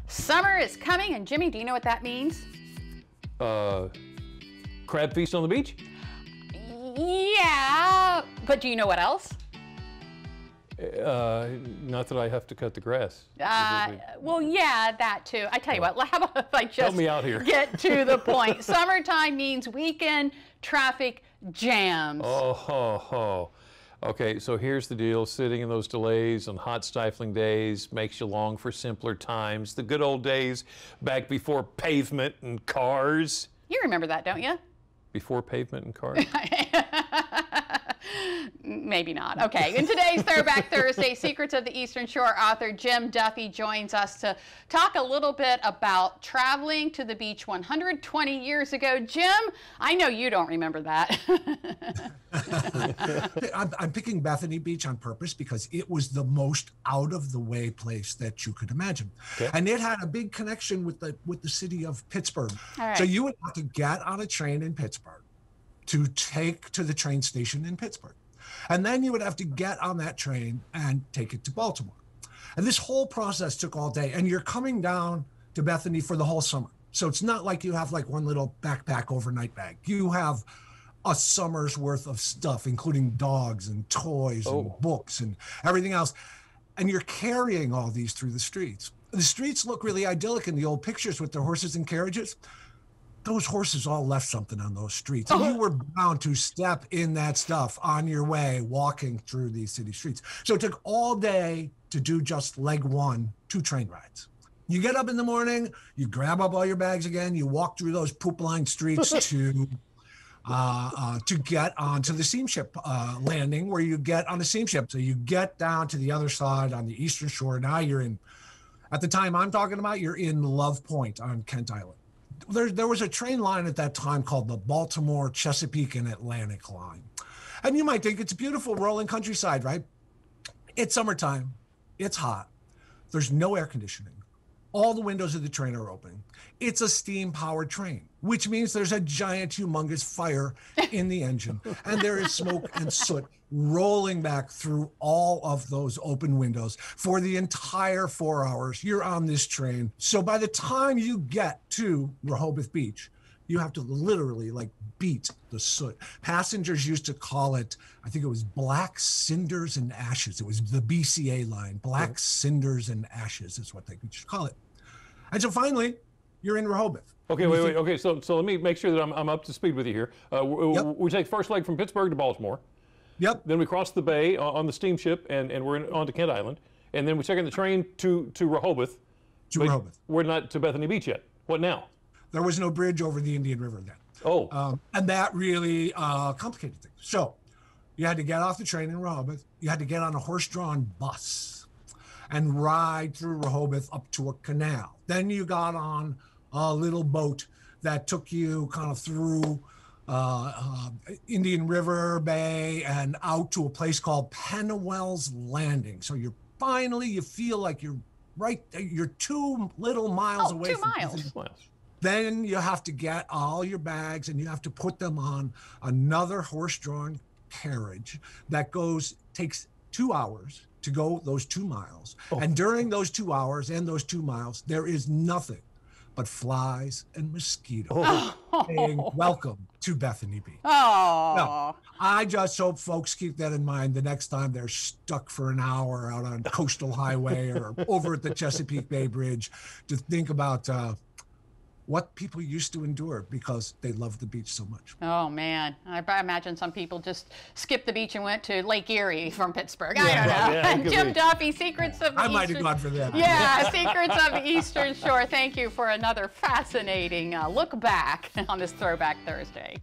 Summer is coming, and Jimmy, do you know what that means? Crab feast on the beach? Yeah, but do you know what else? Not that I have to cut the grass. Well, yeah, that too. I tell you what, how about if I just help me out here. Get to the point? Summertime means weekend traffic jams. Oh. Okay, so here's the deal. Sitting in those delays on hot, stifling days makes you long for simpler times. The good old days back before pavement and cars. You remember that, don't you? Before pavement and cars? Maybe not. Okay, in today's Throwback Thursday, Secrets of the Eastern Shore author Jim Duffy joins us to talk a little bit about traveling to the beach 120 years ago. Jim, I know you don't remember that. I'm picking Bethany Beach on purpose because it was the most out-of-the-way place that you could imagine. Okay. And it had a big connection with the city of Pittsburgh. Right. So you would have to get on a train in Pittsburgh to take to the train station in Pittsburgh. And then you would have to get on that train and take it to Baltimore. And this whole process took all day. And you're coming down to Bethany for the whole summer. So it's not like you have like one little backpack overnight bag. You have a summer's worth of stuff, including dogs and toys and books and everything else. And you're carrying all these through the streets. The streets look really idyllic in the old pictures with their horses and carriages. Those horses all left something on those streets. And you were bound to step in that stuff on your way, walking through these city streets. So it took all day to do just leg one, 2 train rides. You get up in the morning, you grab up all your bags again, you walk through those poop-lined streets to get onto the steamship landing where you get on the steamship. So you get down to the other side on the Eastern Shore. Now you're in, at the time I'm talking about, you're in Love Point on Kent Island. There was a train line at that time called the Baltimore, Chesapeake, and Atlantic line. And you might think it's a beautiful rolling countryside, right? It's summertime. It's hot. There's no air conditioning. All the windows of the train are open. It's a steam-powered train, which means there's a giant, humongous fire in the engine. And there is smoke and soot rolling back through all of those open windows for the entire 4 hours you're on this train. So by the time you get to Rehoboth Beach, you have to literally like beat the soot. Passengers used to call it, I think it was black cinders and ashes. It was the BCA line. Black cinders and ashes is what they used to call it. And so finally, you're in Rehoboth. Okay, wait. Okay, so let me make sure that I'm up to speed with you here. We take first leg from Pittsburgh to Baltimore. Yep. Then we cross the bay on the steamship, and we're onto Kent Island. And then we take on the train to Rehoboth. To Rehoboth. We're not to Bethany Beach yet. What now? There was no bridge over the Indian River then. And that really complicated things. So you had to get off the train in Rehoboth. You had to get on a horse-drawn bus and ride through Rehoboth up to a canal. Then you got on a little boat that took you kind of through Indian River Bay and out to a place called Pennywell's Landing. So you feel like you're 2 little miles away. 2 miles. Then you have to get all your bags and you have to put them on another horse-drawn carriage that takes 2 hours to go those 2 miles. And during those 2 hours and those 2 miles, there is nothing but flies and mosquitoes saying welcome to Bethany Beach. Now, I just hope folks keep that in mind the next time they're stuck for an hour out on Coastal Highway or over at the Chesapeake Bay Bridge to think about what people used to endure because they loved the beach so much. Oh, man. I imagine some people just skipped the beach and went to Lake Erie from Pittsburgh. I don't know. Yeah, Jim Duffy, Secrets of the I might have gone for that. Yeah, Secrets of the Eastern Shore. Thank you for another fascinating look back on this Throwback Thursday.